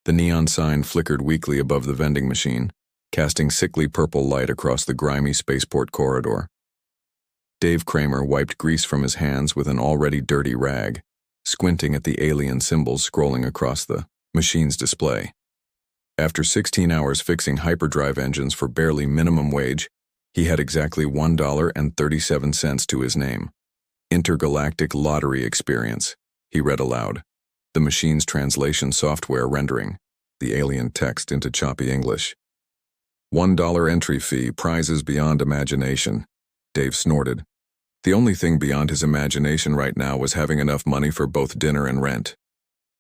The neon sign flickered weakly above the vending machine, casting sickly purple light across the grimy spaceport corridor. Dave Kramer wiped grease from his hands with an already dirty rag, squinting at the alien symbols scrolling across the machine's display. After 16 hours fixing hyperdrive engines for barely minimum wage, he had exactly $1.37 to his name. Intergalactic lottery experience, he read aloud, the machine's translation software rendering the alien text into choppy English. $1 entry fee, prizes beyond imagination, Dave snorted. The only thing beyond his imagination right now was having enough money for both dinner and rent.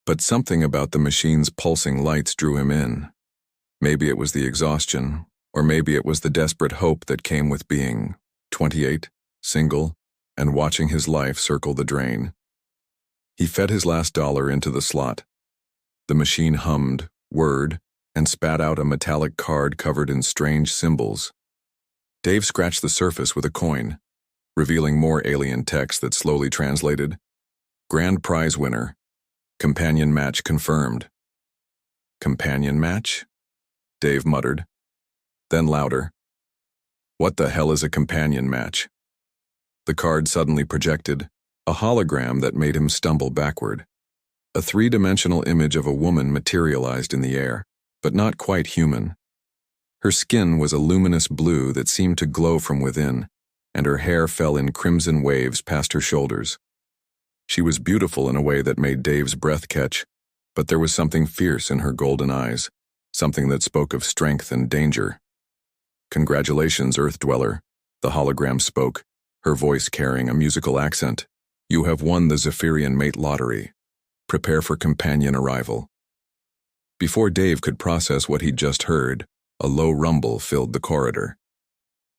But something about the machine's pulsing lights drew him in. Maybe it was the exhaustion, or maybe it was the desperate hope that came with being 28, single, and watching his life circle the drain. He fed his last dollar into the slot. The machine hummed, whirred, and spat out a metallic card covered in strange symbols. Dave scratched the surface with a coin, revealing more alien text that slowly translated. Grand prize winner. Companion match confirmed. Companion match? Dave muttered. Then louder. What the hell is a companion match? The card suddenly projected a hologram that made him stumble backward. A three-dimensional image of a woman materialized in the air, but not quite human. Her skin was a luminous blue that seemed to glow from within, and her hair fell in crimson waves past her shoulders. She was beautiful in a way that made Dave's breath catch, but there was something fierce in her golden eyes, something that spoke of strength and danger. Congratulations, Earth Dweller, the hologram spoke, her voice carrying a musical accent. You have won the Zephyrian Mate Lottery. Prepare for companion arrival. Before Dave could process what he'd just heard, a low rumble filled the corridor.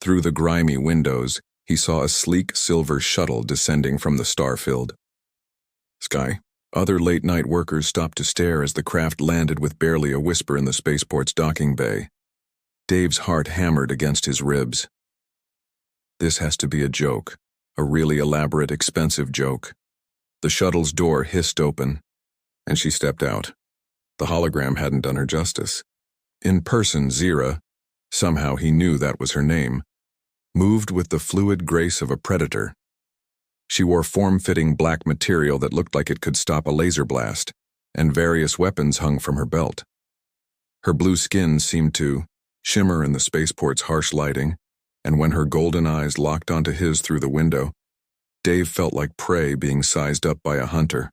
Through the grimy windows, he saw a sleek silver shuttle descending from the star-filled sky. Other late-night workers stopped to stare as the craft landed with barely a whisper in the spaceport's docking bay. Dave's heart hammered against his ribs. This has to be a joke, a really elaborate, expensive joke. The shuttle's door hissed open, and she stepped out. The hologram hadn't done her justice. In person, Zera, somehow he knew that was her name, moved with the fluid grace of a predator. She wore form-fitting black material that looked like it could stop a laser blast, and various weapons hung from her belt. Her blue skin seemed to shimmer in the spaceport's harsh lighting, and when her golden eyes locked onto his through the window, Dave felt like prey being sized up by a hunter.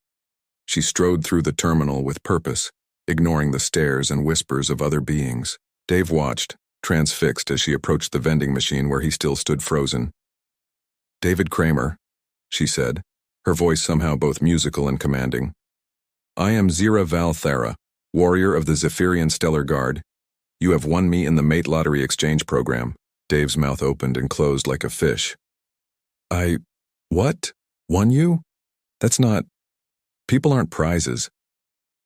She strode through the terminal with purpose, ignoring the stares and whispers of other beings. Dave watched, transfixed as she approached the vending machine where he still stood frozen. David Kramer, she said, her voice somehow both musical and commanding. I am Zera Valthera, warrior of the Zephyrian Stellar Guard. You have won me in the Mate Lottery Exchange program. Dave's mouth opened and closed like a fish. What? Won you? That's not... People aren't prizes.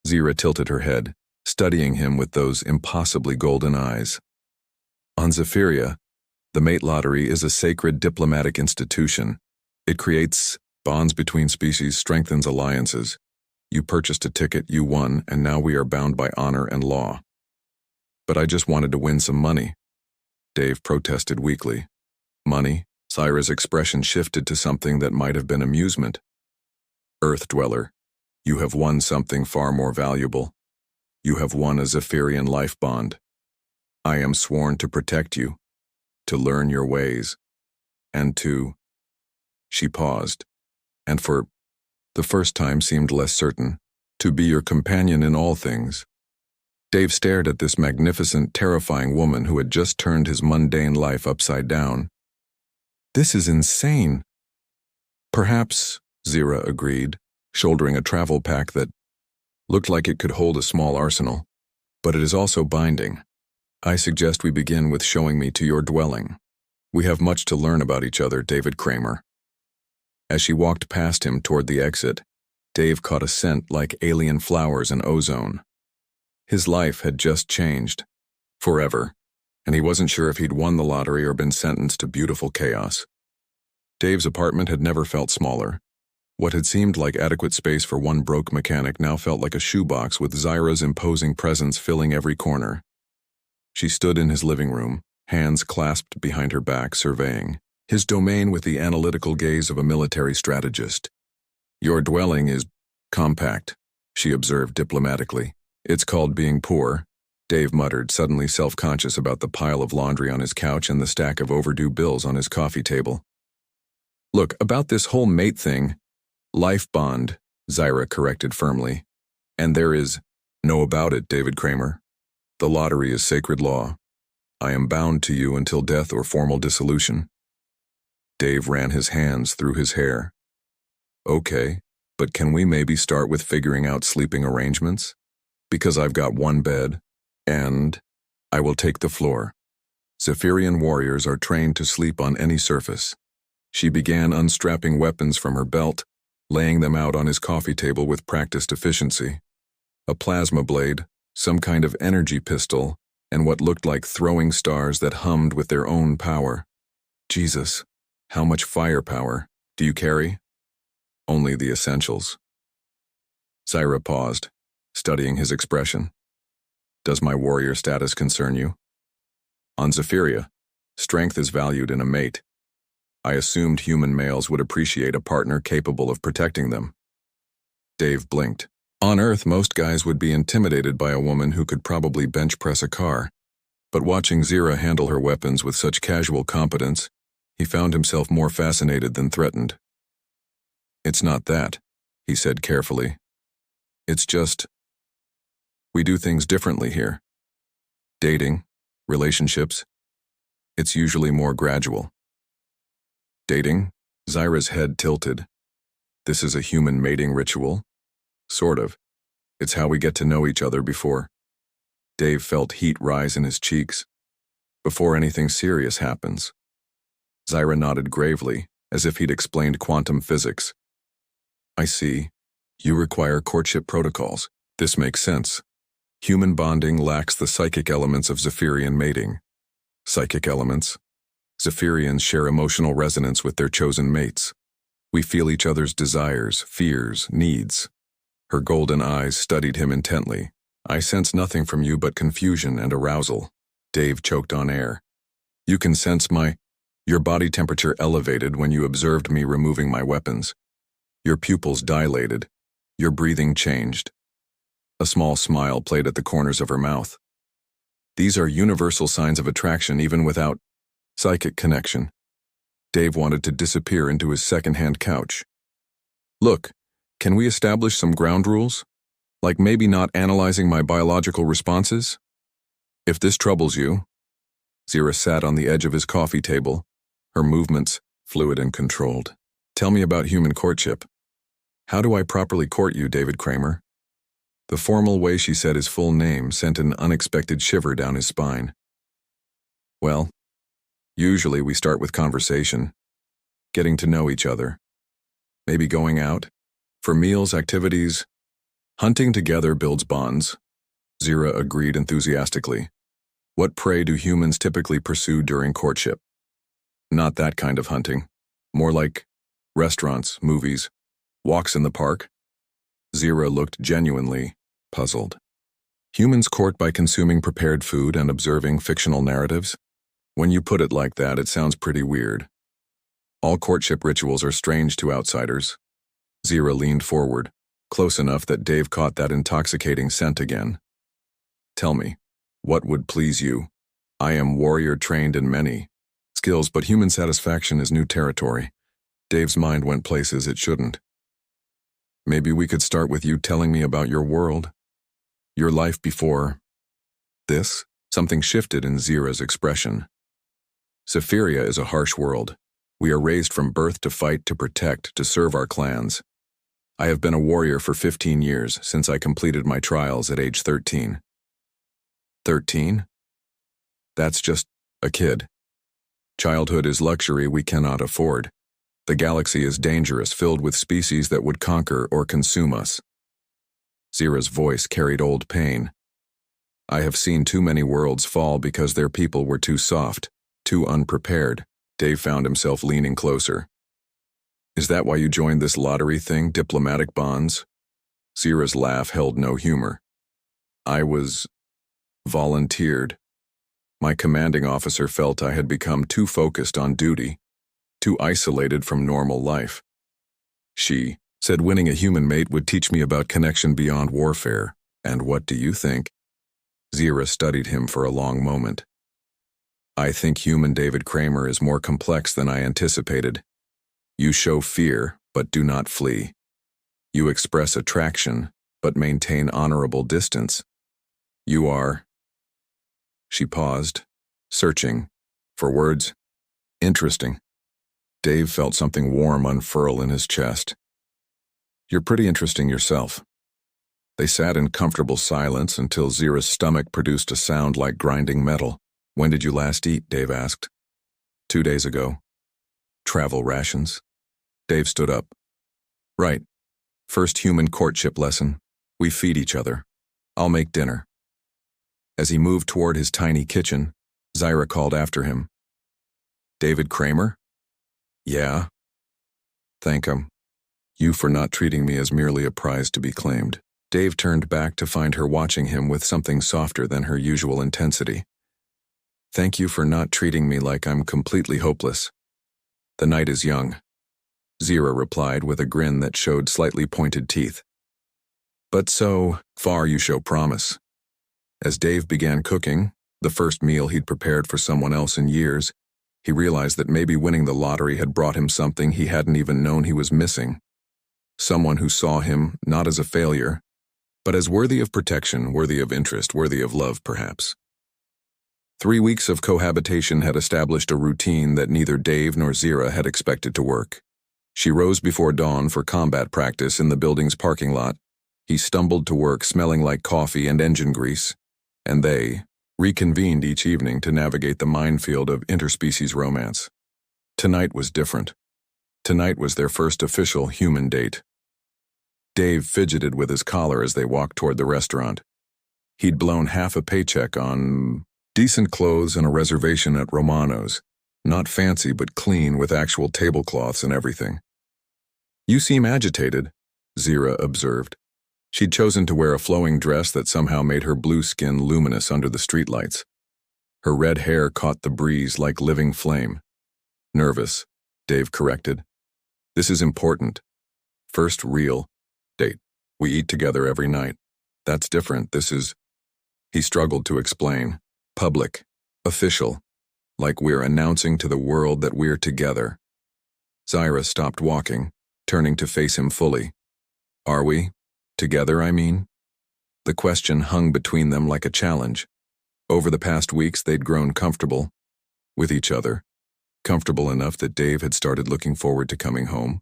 Zera tilted her head, studying him with those impossibly golden eyes. On Zephyria, the Mate Lottery is a sacred diplomatic institution. It creates bonds between species, strengthens alliances. You purchased a ticket, you won, and now we are bound by honor and law. But I just wanted to win some money. Dave protested weakly. Money? Zera's expression shifted to something that might have been amusement. Earth Dweller, you have won something far more valuable. You have won a Zephyrian life bond. I am sworn to protect you, to learn your ways, and to... She paused, and for the first time seemed less certain, to be your companion in all things. Dave stared at this magnificent, terrifying woman who had just turned his mundane life upside down. This is insane. Perhaps, Zera agreed, shouldering a travel pack that looked like it could hold a small arsenal, but it is also binding. I suggest we begin with showing me to your dwelling. We have much to learn about each other, David Kramer. As she walked past him toward the exit, Dave caught a scent like alien flowers and ozone. His life had just changed, forever, and he wasn't sure if he'd won the lottery or been sentenced to beautiful chaos. Dave's apartment had never felt smaller. What had seemed like adequate space for one broke mechanic now felt like a shoebox with Zera's imposing presence filling every corner. She stood in his living room, hands clasped behind her back, surveying his domain with the analytical gaze of a military strategist. "Your dwelling is compact," she observed diplomatically. "It's called being poor," Dave muttered, suddenly self-conscious about the pile of laundry on his couch and the stack of overdue bills on his coffee table. "Look, about this whole mate thing, life bond," Zera corrected firmly. "And there is no about it, David Kramer. The lottery is sacred law. I am bound to you until death or formal dissolution." Dave ran his hands through his hair. "Okay, but can we maybe start with figuring out sleeping arrangements? Because I've got one bed, and I will take the floor. Zephyrian warriors are trained to sleep on any surface." She began unstrapping weapons from her belt, laying them out on his coffee table with practiced efficiency. A plasma blade, some kind of energy pistol, and what looked like throwing stars that hummed with their own power. "Jesus, how much firepower do you carry?" "Only the essentials." Zera paused, studying his expression. "Does my warrior status concern you?" "On Zephyria, strength is valued in a mate. I assumed human males would appreciate a partner capable of protecting them." Dave blinked. On Earth, most guys would be intimidated by a woman who could probably bench press a car. But watching Zera handle her weapons with such casual competence, he found himself more fascinated than threatened. "It's not that," he said carefully. "It's just, we do things differently here. Dating, relationships, it's usually more gradual." "Dating?" Zera's head tilted. "This is a human mating ritual?" "Sort of. It's how we get to know each other before." Dave felt heat rise in his cheeks. "Before anything serious happens." Zera nodded gravely, as if he'd explained quantum physics. "I see. You require courtship protocols. This makes sense. Human bonding lacks the psychic elements of Zephyrian mating." "Psychic elements?" "Zephyrians share emotional resonance with their chosen mates. We feel each other's desires, fears, needs." Her golden eyes studied him intently. "I sense nothing from you but confusion and arousal." Dave choked on air. "You can sense your body temperature elevated when you observed me removing my weapons. Your pupils dilated. Your breathing changed." A small smile played at the corners of her mouth. "These are universal signs of attraction even without psychic connection." Dave wanted to disappear into his second-hand couch. "Look, can we establish some ground rules? Like maybe not analyzing my biological responses? If this troubles you." Zera sat on the edge of his coffee table, her movements fluid and controlled. "Tell me about human courtship. How do I properly court you, David Kramer?" The formal way she said his full name sent an unexpected shiver down his spine. "Well, usually we start with conversation, getting to know each other. Maybe going out, for meals, activities. Hunting together builds bonds." Zera agreed enthusiastically. "What prey do humans typically pursue during courtship?" "Not that kind of hunting. More like restaurants, movies, walks in the park." Zera looked genuinely puzzled. "Humans court by consuming prepared food and observing fictional narratives? When you put it like that, it sounds pretty weird. All courtship rituals are strange to outsiders." Zera leaned forward, close enough that Dave caught that intoxicating scent again. "Tell me, what would please you? I am warrior trained in many skills, but human satisfaction is new territory." Dave's mind went places it shouldn't. "Maybe we could start with you telling me about your world. Your life before this." Something shifted in Zera's expression. "Zephyria is a harsh world. We are raised from birth to fight, to protect, to serve our clans. I have been a warrior for 15 years, since I completed my trials at age 13. 13? That's just a kid. Childhood is luxury we cannot afford. The galaxy is dangerous, filled with species that would conquer or consume us." Zera's voice carried old pain. "I have seen too many worlds fall because their people were too soft, too unprepared." Dave found himself leaning closer. Is that why you joined this lottery thing, diplomatic bonds? Zera's laugh held no humor. I was volunteered. My commanding officer felt I had become too focused on duty, too isolated from normal life. She said winning a human mate would teach me about connection beyond warfare. And what do you think? Zera studied him for a long moment. I think human David Kramer is more complex than I anticipated. You show fear, but do not flee. You express attraction, but maintain honorable distance. You are... She paused, searching for words. Interesting. Dave felt something warm unfurl in his chest. You're pretty interesting yourself. They sat in comfortable silence until Zera's stomach produced a sound like grinding metal. When did you last eat? Dave asked. 2 days ago. Travel rations? Dave stood up. Right. First human courtship lesson. We feed each other. I'll make dinner. As he moved toward his tiny kitchen, Zera called after him. David Kramer? Yeah. Thank him. You for not treating me as merely a prize to be claimed. Dave turned back to find her watching him with something softer than her usual intensity. Thank you for not treating me like I'm completely hopeless. The night is young. Zera replied with a grin that showed slightly pointed teeth. But so far you show promise. As Dave began cooking, the first meal he'd prepared for someone else in years, he realized that maybe winning the lottery had brought him something he hadn't even known he was missing. Someone who saw him not as a failure, but as worthy of protection, worthy of interest, worthy of love, perhaps. 3 weeks of cohabitation had established a routine that neither Dave nor Zera had expected to work. She rose before dawn for combat practice in the building's parking lot. He stumbled to work smelling like coffee and engine grease, and they reconvened each evening to navigate the minefield of interspecies romance. Tonight was different. Tonight was their first official human date. Dave fidgeted with his collar as they walked toward the restaurant. He'd blown half a paycheck on decent clothes and a reservation at Romano's. Not fancy, but clean, with actual tablecloths and everything. You seem agitated, Zera observed. She'd chosen to wear a flowing dress that somehow made her blue skin luminous under the streetlights. Her red hair caught the breeze like living flame. Nervous, Dave corrected. This is important. First real date. We eat together every night. That's different. This is... He struggled to explain. Public. Official. Like we're announcing to the world that we're together. Zera stopped walking, turning to face him fully. Are we? Together, I mean? The question hung between them like a challenge. Over the past weeks, they'd grown comfortable with each other. Comfortable enough that Dave had started looking forward to coming home.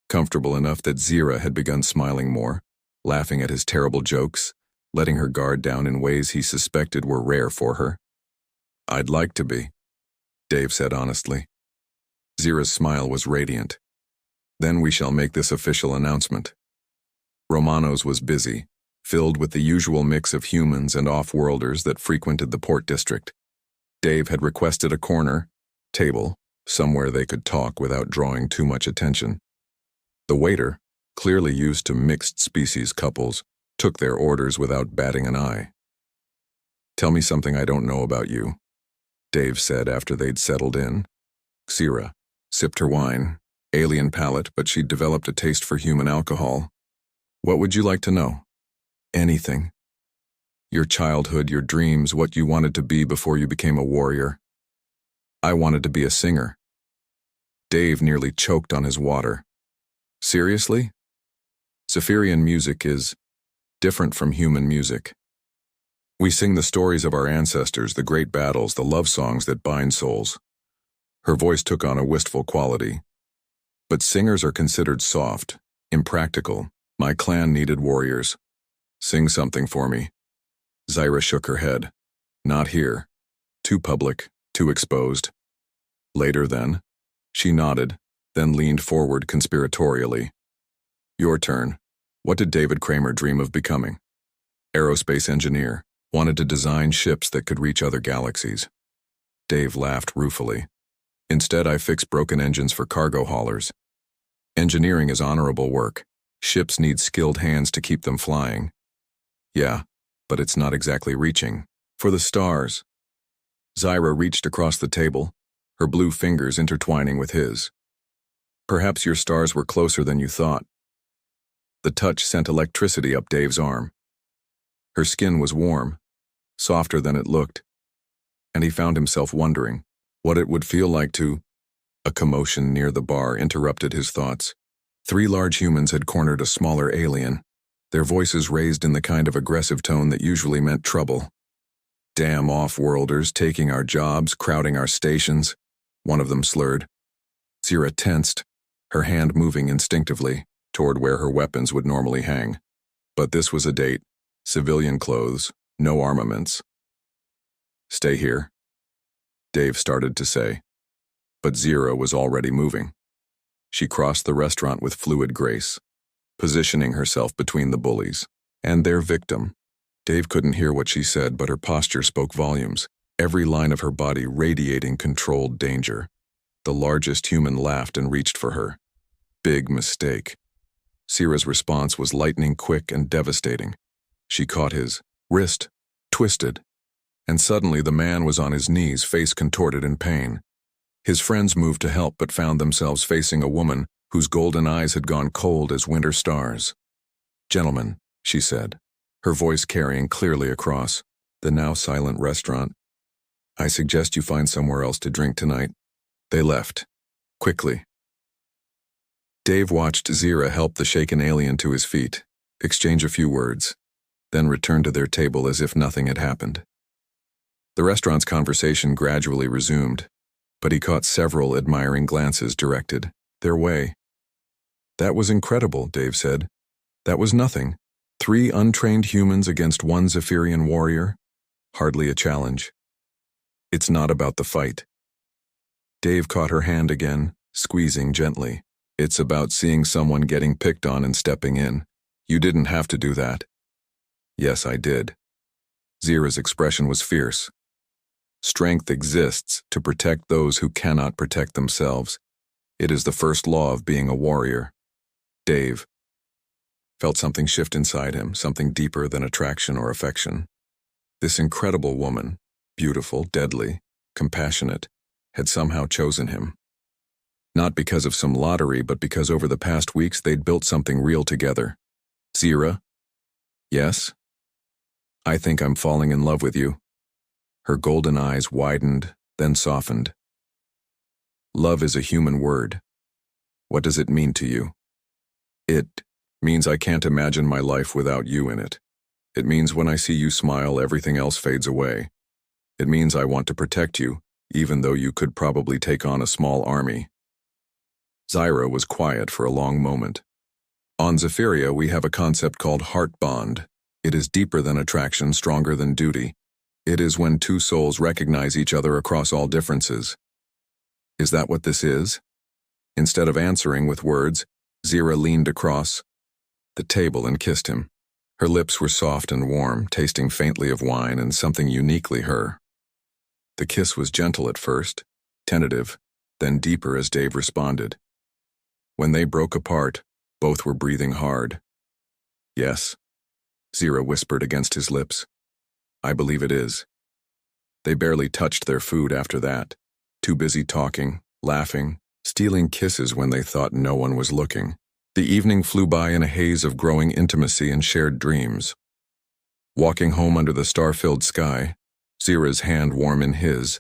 Comfortable enough that Zera had begun smiling more, laughing at his terrible jokes, letting her guard down in ways he suspected were rare for her. I'd like to be, Dave said honestly. Zera's smile was radiant. Then we shall make this official announcement. Romano's was busy, filled with the usual mix of humans and off-worlders that frequented the port district. Dave had requested a corner, table, somewhere they could talk without drawing too much attention. The waiter, clearly used to mixed-species couples, took their orders without batting an eye. Tell me something I don't know about you, Dave said after they'd settled in. Zera sipped her wine, alien palate, but she'd developed a taste for human alcohol. What would you like to know? Anything. Your childhood, your dreams, what you wanted to be before you became a warrior. I wanted to be a singer. Dave nearly choked on his water. Seriously? Zephyrian music is different from human music. We sing the stories of our ancestors, the great battles, the love songs that bind souls. Her voice took on a wistful quality. But singers are considered soft, impractical. My clan needed warriors. Sing something for me. Zera shook her head. Not here. Too public, too exposed. Later then. She nodded, then leaned forward conspiratorially. Your turn. What did David Kramer dream of becoming? Aerospace engineer. Wanted to design ships that could reach other galaxies. Dave laughed ruefully. Instead, I fixed broken engines for cargo haulers. Engineering is honorable work. Ships need skilled hands to keep them flying. Yeah, but it's not exactly reaching. For the stars. Zera reached across the table, her blue fingers intertwining with his. Perhaps your stars were closer than you thought. The touch sent electricity up Dave's arm. Her skin was warm, softer than it looked, and he found himself wondering what it would feel like to... A commotion near the bar interrupted his thoughts. 3 large humans had cornered a smaller alien, their voices raised in the kind of aggressive tone that usually meant trouble. Damn off-worlders taking our jobs, crowding our stations, one of them slurred. Zera tensed, her hand moving instinctively toward where her weapons would normally hang. But this was a date, civilian clothes, no armaments. Stay here, Dave started to say. But Zera was already moving. She crossed the restaurant with fluid grace, positioning herself between the bullies and their victim. Dave couldn't hear what she said, but her posture spoke volumes, every line of her body radiating controlled danger. The largest human laughed and reached for her. Big mistake. Zera's response was lightning quick and devastating. She caught his wrist, twisted, and suddenly the man was on his knees, face contorted in pain. His friends moved to help but found themselves facing a woman whose golden eyes had gone cold as winter stars. "Gentlemen," she said, her voice carrying clearly across the now silent restaurant, "I suggest you find somewhere else to drink tonight." They left, quickly. Dave watched Zera help the shaken alien to his feet, exchange a few words, then return to their table as if nothing had happened. The restaurant's conversation gradually resumed, but he caught several admiring glances directed their way. "That was incredible," Dave said. "That was nothing. 3 untrained humans against 1 Zephyrian warrior? Hardly a challenge." "It's not about the fight." Dave caught her hand again, squeezing gently. "It's about seeing someone getting picked on and stepping in. You didn't have to do that." "Yes, I did." Zera's expression was fierce. "Strength exists to protect those who cannot protect themselves. It is the first law of being a warrior." Dave felt something shift inside him, something deeper than attraction or affection. This incredible woman, beautiful, deadly, compassionate, had somehow chosen him. Not because of some lottery, but because over the past weeks they'd built something real together. "Zera?" "Yes?" "I think I'm falling in love with you." Her golden eyes widened, then softened. "Love is a human word. What does it mean to you?" "It means I can't imagine my life without you in it. It means when I see you smile, everything else fades away. It means I want to protect you, even though you could probably take on a small army." Zera was quiet for a long moment. "On Zephyria, we have a concept called heart bond. It is deeper than attraction, stronger than duty. It is when 2 souls recognize each other across all differences." "Is that what this is?" Instead of answering with words, Zera leaned across the table and kissed him. Her lips were soft and warm, tasting faintly of wine and something uniquely her. The kiss was gentle at first, tentative, then deeper as Dave responded. When they broke apart, both were breathing hard. "Yes," Zera whispered against his lips. "I believe it is." They barely touched their food after that, too busy talking, laughing, stealing kisses when they thought no one was looking. The evening flew by in a haze of growing intimacy and shared dreams. Walking home under the star-filled sky, Zera's hand warm in his,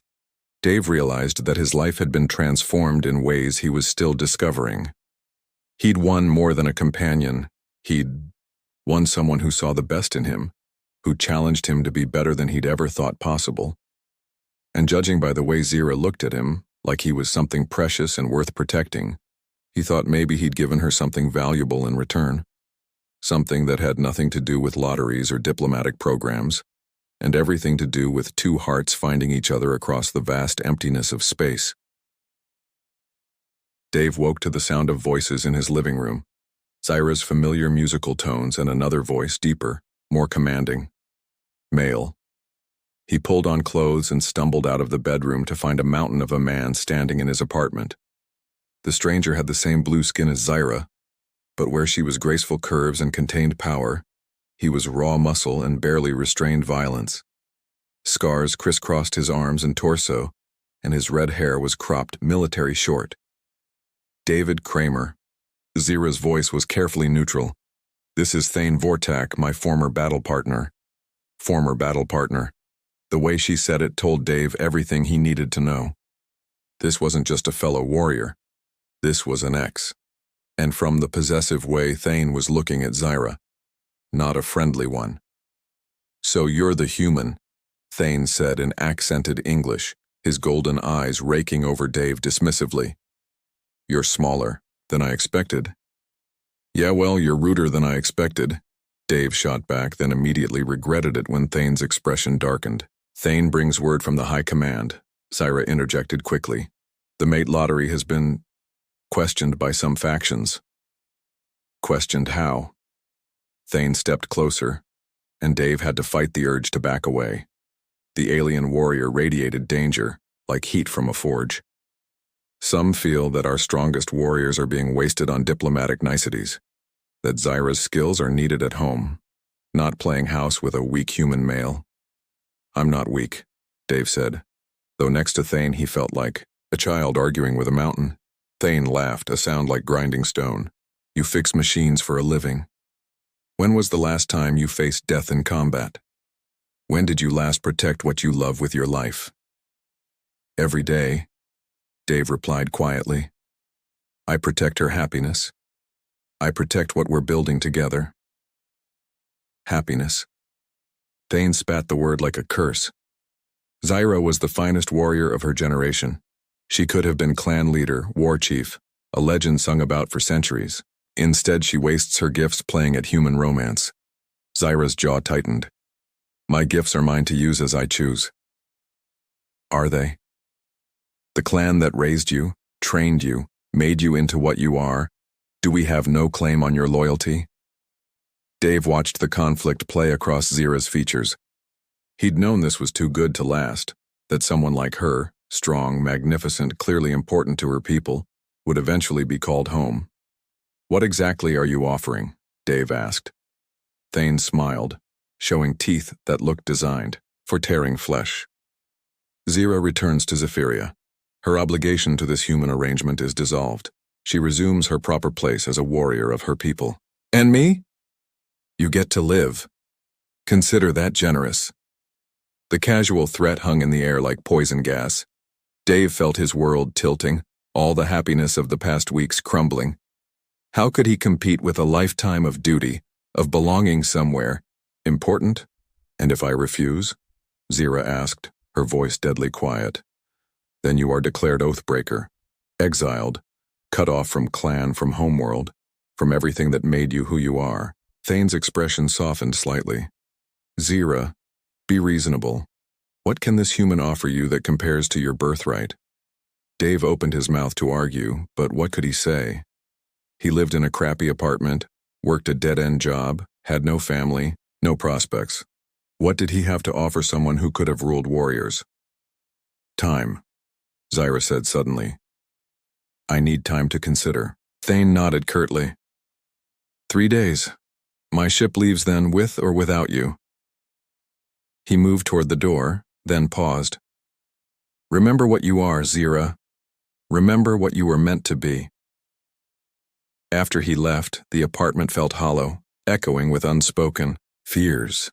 Dave realized that his life had been transformed in ways he was still discovering. He'd won more than a companion. He'd won someone who saw the best in him, who challenged him to be better than he'd ever thought possible. And judging by the way Zera looked at him, like he was something precious and worth protecting, he thought maybe he'd given her something valuable in return. Something that had nothing to do with lotteries or diplomatic programs, and everything to do with 2 hearts finding each other across the vast emptiness of space. Dave woke to the sound of voices in his living room. Zera's familiar musical tones and another voice, deeper, more commanding. Male. He pulled on clothes and stumbled out of the bedroom to find a mountain of a man standing in his apartment. The stranger had the same blue skin as Zera, but where she was graceful curves and contained power, he was raw muscle and barely restrained violence. Scars crisscrossed his arms and torso, and his red hair was cropped military short. David Kramer. Zera's voice was carefully neutral. This is Thain Vortak, my former battle partner. Former battle partner. The way she said it told Dave everything he needed to know. This wasn't just a fellow warrior. This was an ex. And from the possessive way Thain was looking at Zera, not a friendly one. So you're the human, Thain said in accented English, his golden eyes raking over Dave dismissively. You're smaller than I expected. Yeah, well, you're ruder than I expected. Dave shot back, then immediately regretted it when Thain's expression darkened. Thain brings word from the high command, Zera interjected quickly. The mate lottery has been questioned by some factions. Questioned how? Thain stepped closer, and Dave had to fight the urge to back away. The alien warrior radiated danger, like heat from a forge. Some feel that our strongest warriors are being wasted on diplomatic niceties, that Zera's skills are needed at home, not playing house with a weak human male. I'm not weak, Dave said, though next to Thain he felt like a child arguing with a mountain. Thain laughed, a sound like grinding stone. You fix machines for a living. When was the last time you faced death in combat? When did you last protect what you love with your life? Every day, Dave replied quietly. I protect her happiness. I protect what we're building together. Happiness. Thain spat the word like a curse. Zera was the finest warrior of her generation. She could have been clan leader, war chief, a legend sung about for centuries. Instead, she wastes her gifts playing at human romance. Zera's jaw tightened. My gifts are mine to use as I choose. Are they? The clan that raised you, trained you, made you into what you are, do we have no claim on your loyalty? Dave watched the conflict play across Zera's features. He'd known this was too good to last, that someone like her, strong, magnificent, clearly important to her people, would eventually be called home. What exactly are you offering? Dave asked. Thain smiled, showing teeth that looked designed for tearing flesh. Zera returns to Zephyria. Her obligation to this human arrangement is dissolved. She resumes her proper place as a warrior of her people. And me? You get to live. Consider that generous. The casual threat hung in the air like poison gas. Dave felt his world tilting, all the happiness of the past weeks crumbling. How could he compete with a lifetime of duty, of belonging somewhere? Important? And if I refuse? Zera asked, her voice deadly quiet. Then you are declared oathbreaker, exiled, cut off from clan, from homeworld, from everything that made you who you are. Thain's expression softened slightly. Zera, be reasonable. What can this human offer you that compares to your birthright? Dave opened his mouth to argue, but what could he say? He lived in a crappy apartment, worked a dead-end job, had no family, no prospects. What did he have to offer someone who could have ruled warriors? Time, Zera said suddenly. I need time to consider. Thain nodded curtly. 3 days. My ship leaves then, with or without you. He moved toward the door, then paused. Remember what you are, Zera. Remember what you were meant to be. After he left, the apartment felt hollow, echoing with unspoken fears.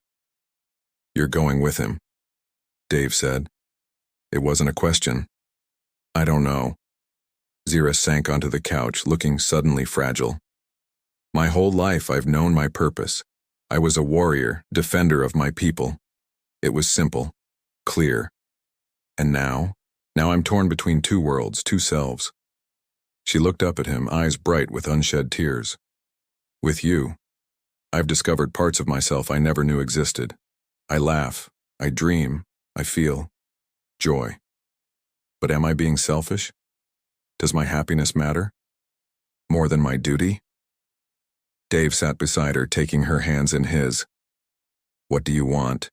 You're going with him, Dave said. It wasn't a question. I don't know. Zera sank onto the couch, looking suddenly fragile. My whole life I've known my purpose. I was a warrior, defender of my people. It was simple, clear. And now I'm torn between two worlds, two selves. She looked up at him, eyes bright with unshed tears. With you, I've discovered parts of myself I never knew existed. I laugh, I dream, I feel joy. But am I being selfish? Does my happiness matter? More than my duty? Dave sat beside her, taking her hands in his. What do you want?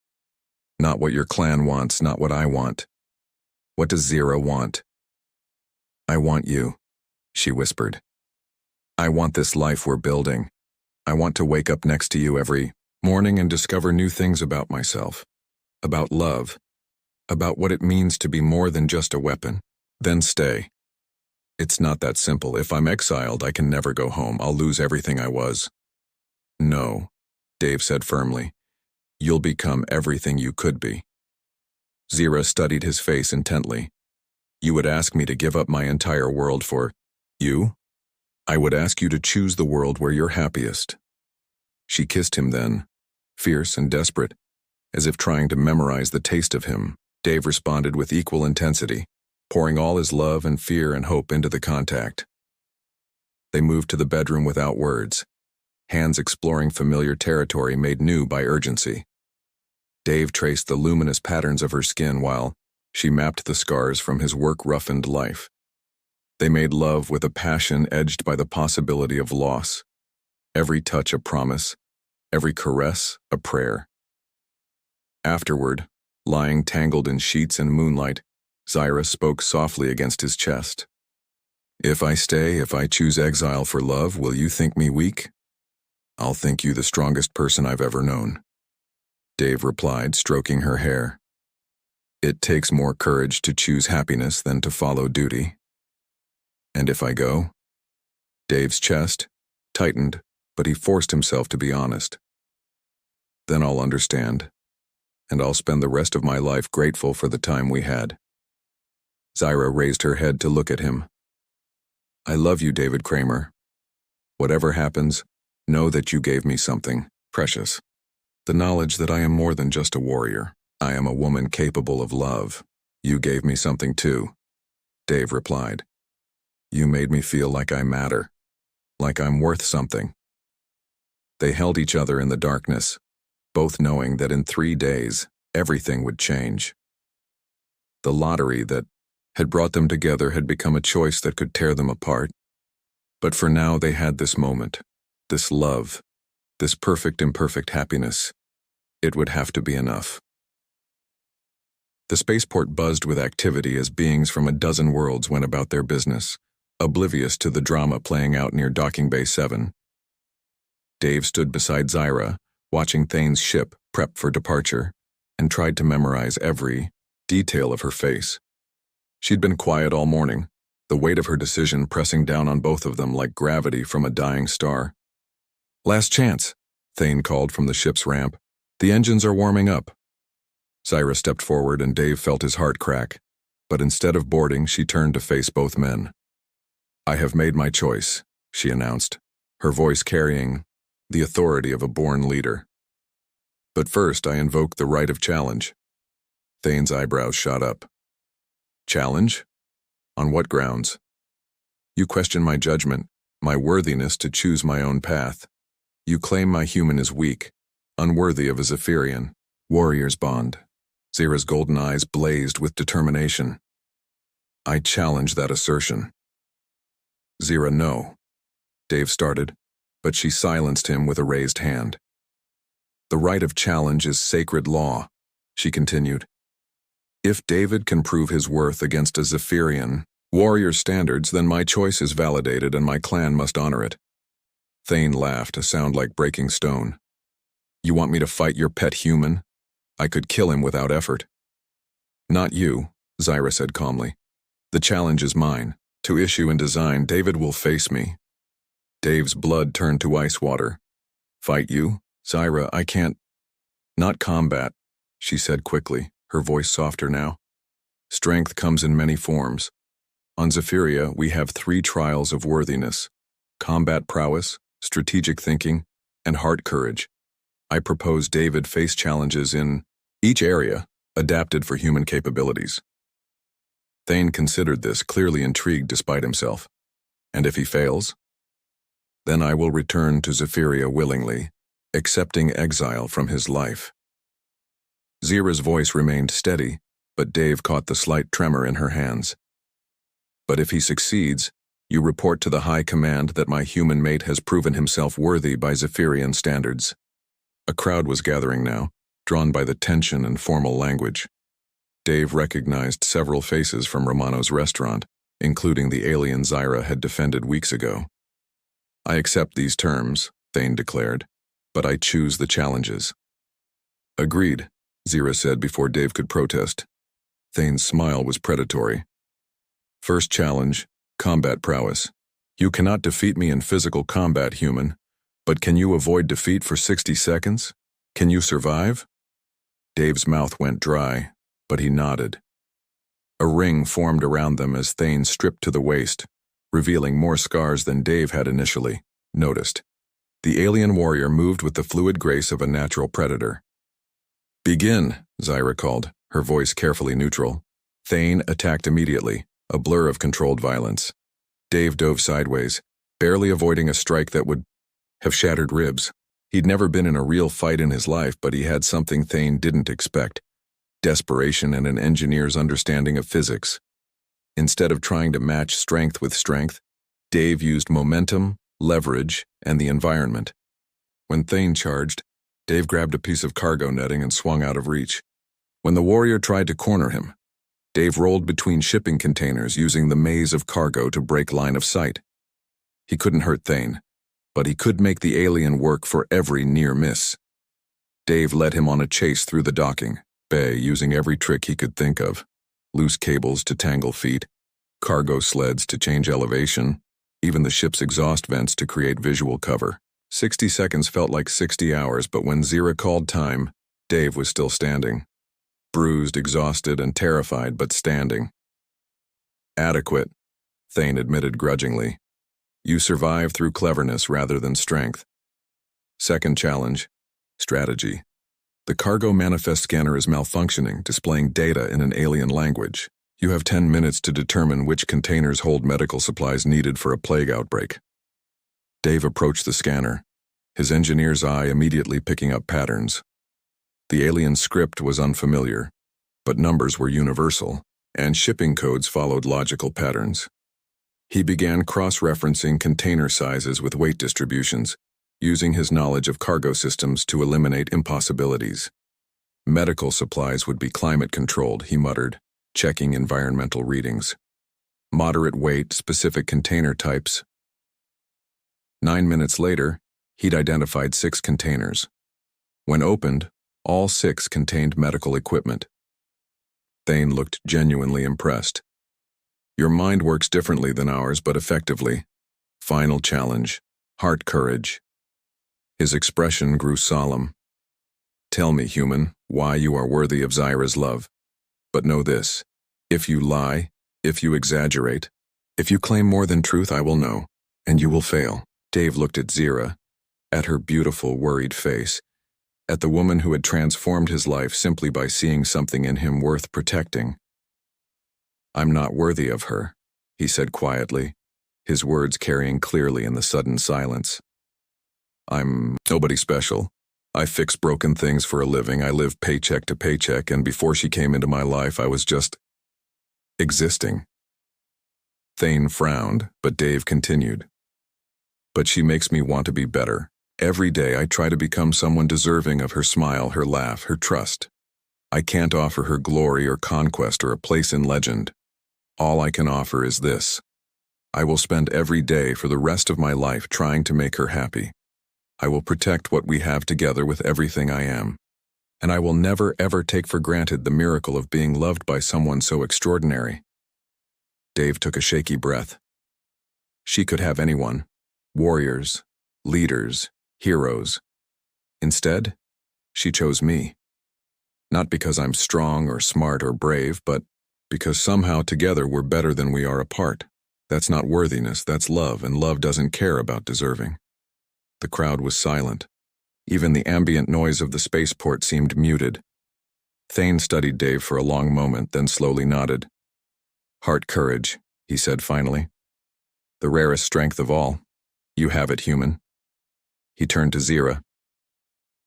Not what your clan wants, not what I want. What does Zera want? I want you. she whispered. I want this life we're building. I want to wake up next to you every morning and discover new things about myself, about love, about what it means to be more than just a weapon. Then stay. It's not that simple. If I'm exiled, I can never go home. I'll lose everything I was. No, Dave said firmly. You'll become everything you could be. Zera studied his face intently. You would ask me to give up my entire world for you? I would ask you to choose the world where you're happiest. She kissed him then, fierce and desperate, as if trying to memorize the taste of him. Dave responded with equal intensity, pouring all his love and fear and hope into the contact. They moved to the bedroom without words, hands exploring familiar territory made new by urgency. Dave traced the luminous patterns of her skin while she mapped the scars from his work-roughened life. They made love with a passion edged by the possibility of loss, every touch a promise, every caress a prayer. Afterward, lying tangled in sheets and moonlight, Zera spoke softly against his chest. If I stay, if I choose exile for love, will you think me weak? I'll think you the strongest person I've ever known. Dave replied, stroking her hair. It takes more courage to choose happiness than to follow duty. And if I go? Dave's chest tightened, but he forced himself to be honest. Then I'll understand, and I'll spend the rest of my life grateful for the time we had. Zera raised her head to look at him. I love you, David Kramer. Whatever happens, know that you gave me something precious. The knowledge that I am more than just a warrior. I am a woman capable of love. You gave me something too, Dave replied. You made me feel like I matter, like I'm worth something. They held each other in the darkness, both knowing that in 3 days, everything would change. The lottery that had brought them together had become a choice that could tear them apart. But for now they had this moment, this love, this perfect imperfect happiness. It would have to be enough. The spaceport buzzed with activity as beings from a dozen worlds went about their business, oblivious to the drama playing out near Docking Bay 7. Dave stood beside Zera, watching Thain's ship prep for departure, and tried to memorize every detail of her face. She'd been quiet all morning, the weight of her decision pressing down on both of them like gravity from a dying star. Last chance, Thain called from the ship's ramp. The engines are warming up. Zera stepped forward and Dave felt his heart crack, but instead of boarding, she turned to face both men. I have made my choice, she announced, her voice carrying the authority of a born leader. But first, I invoke the right of challenge. Thain's eyebrows shot up. Challenge? On what grounds? You question my judgment, my worthiness to choose my own path. You claim my human is weak, unworthy of a Zephyrian. Warrior's bond. Zera's golden eyes blazed with determination. I challenge that assertion. Zera, no. Dave started, but she silenced him with a raised hand. The right of challenge is sacred law, she continued. If David can prove his worth against a Zephyrian warrior standards, then my choice is validated and my clan must honor it. Thain laughed, a sound like breaking stone. You want me to fight your pet human? I could kill him without effort. Not you, Zera said calmly. The challenge is mine. To issue and design, David will face me. Dave's blood turned to ice water. Fight you? Zera, I can't. Not combat, she said quickly, her voice softer now. Strength comes in many forms. On Zephyria, we have 3 trials of worthiness: combat prowess, strategic thinking, and heart courage. I propose David face challenges in each area, adapted for human capabilities. Thain considered this, clearly intrigued despite himself. And if he fails? Then I will return to Zephyria willingly, accepting exile from his life. Zera's voice remained steady, but Dave caught the slight tremor in her hands. But if he succeeds, you report to the High Command that my human mate has proven himself worthy by Zephyrian standards. A crowd was gathering now, drawn by the tension and formal language. Dave recognized several faces from Romano's restaurant, including the alien Zera had defended weeks ago. I accept these terms, Thain declared, but I choose the challenges. Agreed, Zera said before Dave could protest. Thain's smile was predatory. First challenge, combat prowess. You cannot defeat me in physical combat, human, but can you avoid defeat for 60 seconds? Can you survive? Dave's mouth went dry, but he nodded. A ring formed around them as Thain stripped to the waist, revealing more scars than Dave had initially noticed. The alien warrior moved with the fluid grace of a natural predator. Begin, Zera called, her voice carefully neutral. Thain attacked immediately, a blur of controlled violence. Dave dove sideways, barely avoiding a strike that would have shattered ribs. He'd never been in a real fight in his life, but he had something Thain didn't expect: desperation and an engineer's understanding of physics. Instead of trying to match strength with strength, Dave used momentum, leverage, and the environment. When Thain charged, Dave grabbed a piece of cargo netting and swung out of reach. When the warrior tried to corner him, Dave rolled between shipping containers using the maze of cargo to break line of sight. He couldn't hurt Thain, but he could make the alien work for every near miss. Dave led him on a chase through the docking bay using every trick he could think of: loose cables to tangle feet, cargo sleds to change elevation, even the ship's exhaust vents to create visual cover. 60 seconds felt like 60 hours, but when Zera called time, Dave was still standing. Bruised, exhausted, and terrified, but standing. Adequate, Thain admitted grudgingly. You survive through cleverness rather than strength. Second challenge, strategy. The cargo manifest scanner is malfunctioning, displaying data in an alien language. You have 10 minutes to determine which containers hold medical supplies needed for a plague outbreak. Dave approached the scanner, his engineer's eye immediately picking up patterns. The alien script was unfamiliar, but numbers were universal, and shipping codes followed logical patterns. He began cross-referencing container sizes with weight distributions, using his knowledge of cargo systems to eliminate impossibilities. Medical supplies would be climate-controlled, he muttered, checking environmental readings. Moderate weight, specific container types. 9 minutes later, he'd identified 6 containers. When opened, all 6 contained medical equipment. Thain looked genuinely impressed. Your mind works differently than ours, but effectively. Final challenge, heart courage. His expression grew solemn. Tell me, human, why you are worthy of Zera's love. But know this: if you lie, if you exaggerate, if you claim more than truth, I will know, and you will fail. Dave looked at Zera, at her beautiful, worried face, at the woman who had transformed his life simply by seeing something in him worth protecting. I'm not worthy of her, he said quietly, his words carrying clearly in the sudden silence. I'm nobody special. I fix broken things for a living. I live paycheck to paycheck, and before she came into my life, I was just existing. Thain frowned, but Dave continued. But she makes me want to be better. Every day I try to become someone deserving of her smile, her laugh, her trust. I can't offer her glory or conquest or a place in legend. All I can offer is this: I will spend every day for the rest of my life trying to make her happy. I will protect what we have together with everything I am. And I will never ever take for granted the miracle of being loved by someone so extraordinary. Dave took a shaky breath. She could have anyone: warriors, leaders, heroes. Instead, she chose me. Not because I'm strong or smart or brave, but because somehow together we're better than we are apart. That's not worthiness, that's love, and love doesn't care about deserving. The crowd was silent. Even the ambient noise of the spaceport seemed muted. Thain studied Dave for a long moment, then slowly nodded. Heart courage, he said finally. The rarest strength of all. You have it, human. He turned to Zera.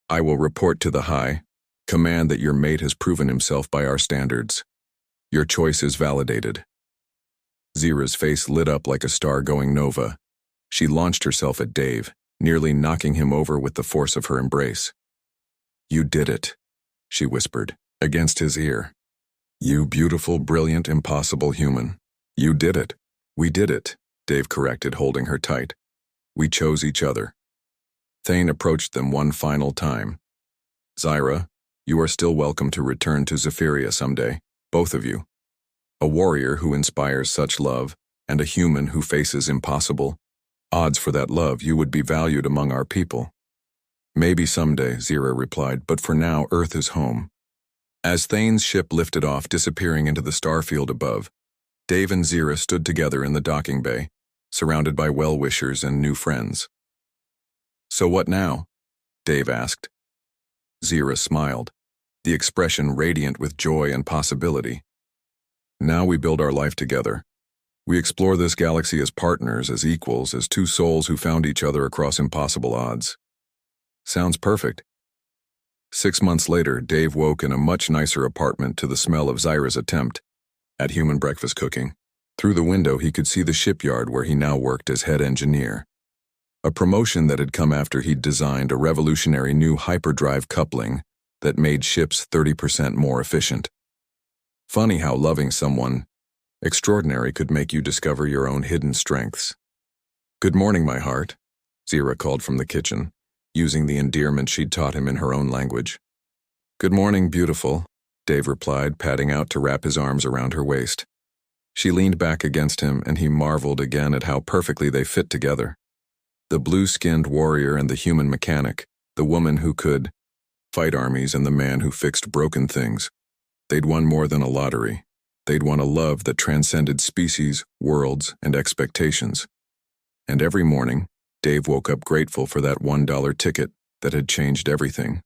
I will report to the High. Command that your mate has proven himself by our standards. Your choice is validated. Zera's face lit up like a star going nova. She launched herself at Dave, nearly knocking him over with the force of her embrace. You did it, she whispered, against his ear. You beautiful, brilliant, impossible human. You did it. We did it, Dave corrected, holding her tight. We chose each other. Thain approached them one final time. Zera, you are still welcome to return to Zephyria someday, both of you. A warrior who inspires such love, and a human who faces impossible odds for that love, you would be valued among our people. Maybe someday, Zera replied, but for now Earth is home. As Thain's ship lifted off, disappearing into the starfield above, Dave and Zera stood together in the docking bay, surrounded by well-wishers and new friends. So what now? Dave asked. Zera smiled, the expression radiant with joy and possibility. Now we build our life together. We explore this galaxy as partners, as equals, as two souls who found each other across impossible odds. Sounds perfect. 6 months later, Dave woke in a much nicer apartment to the smell of Zera's attempt at human breakfast cooking. Through the window, he could see the shipyard where he now worked as head engineer. A promotion that had come after he'd designed a revolutionary new hyperdrive coupling that made ships 30% more efficient. Funny how loving someone extraordinary could make you discover your own hidden strengths. Good morning, my heart, Zera called from the kitchen, using the endearment she'd taught him in her own language. Good morning, beautiful, Dave replied, padding out to wrap his arms around her waist. She leaned back against him, and he marveled again at how perfectly they fit together. The blue-skinned warrior and the human mechanic, the woman who could fight armies and the man who fixed broken things. They'd won more than a lottery. They'd won a love that transcended species, worlds, and expectations. And every morning, Dave woke up grateful for that $1 ticket that had changed everything.